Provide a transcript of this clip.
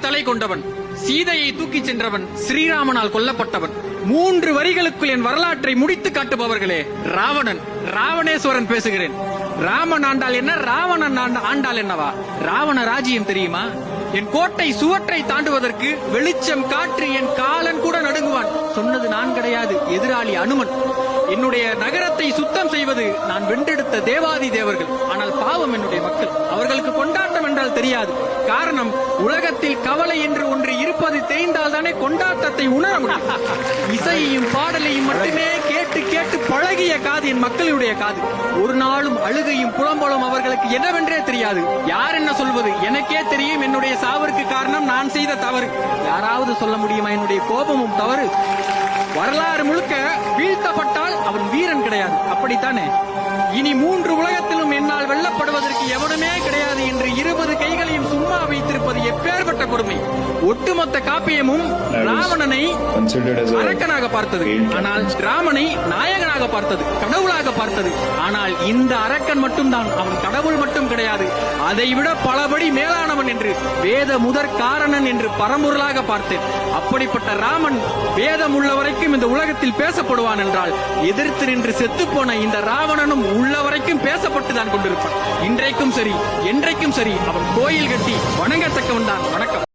தலை கொண்டவன், சீதையை தூக்கிச் சென்றவன், ஸ்ரீராமனால் கொல்லப்பட்டவன். 3 வரிகளுக்குள் என் வரலாற்றை முடித்து காட்டுபவர்களே ராவணன், ராவணேஸ்வரன் பேசுகிறேன். ராமன் ஆண்டால் என்ன, ராவணன் ஆண்டால் என்னவா? ராவண ராஜ்யம் தெரியுமா? என் கோட்டை சுவற்றை தாண்டுவதற்கு வெளிச்சம் காற்று என் காலன் கூட நடுங்குவான். சொன்னது நான் கிடையாது, எதிராளி அனுமன். என்னுடைய நகரத்தை சுத்தம் செய்வது நான் வென்றெடுத்த தேவாதி தேவர்கள். ஆனால் பாவம் என்னுடைய மக்கள், அவர்களுக்கு கொண்டாட்டம் என்றால் தெரியாது. காரணம், உலகத்தில் கவலை என்று ஒன்று இருப்பது தெரிந்தால் தானே கொண்டாட்டத்தை உணர முடியும். இசையையும் பாடலையும் மட்டுமே கேட்டு கேட்டு பழகிய காது என் மக்களுடைய காது. ஒரு நாளும் அழுகையும் புலம்பலும் அவர்களுக்கு என்னவென்றே தெரியாது. யார் என்ன சொல்வது? எனக்கே தெரியும் என்னுடைய சாவிற்கு காரணம் நான் செய்த தவறு. யாராவது சொல்ல முடியுமா என்னுடைய கோபமும் தவறு? வரலாறு முழுக்க வீழ்த்தப்பட்டால் அவன் வீரன் கிடையாது, அப்படித்தானே? இனி 3 உலகத்திலும் என்னால் வெல்லப்படுவதற்கு எவனுமே கிடையாது என்று 20 கைகளையும் சும்மா வைத்திருப்பது எப்பேற்பட்ட கொடுமை. ஒட்டுமொத்த காப்பியமும் ராவணனை அரக்கனாக பார்த்தது, ஆனால் ராமனை நாயகனாக பார்த்தது, கடவுளாக பார்த்தது. ஆனால் இந்த அரக்கன் மட்டும்தான், அவன் கடவுள் மட்டும் கிடையாது, அதைவிட பலபடி மேலானவன் என்று, வேத முதற் காரணன் என்று பரம்பொருளாக பார்த்தேன். அப்படிப்பட்ட ராமன் வேதம் உள்ள வரைக்கும் இந்த உலகத்தில் பேசப்படுவான் என்றால், எதிர்த்து நின்று செத்துப்போன இந்த ராவணனும் உள்ள வரைக்கும் பேசப்பட்டுதான் கொண்டிருப்பான். இன்றைக்கும் சரி, என்றைக்கும் சரி, அவன் கோயில் கட்டி வணங்கத்தக்கவன் தான். வணக்கம்.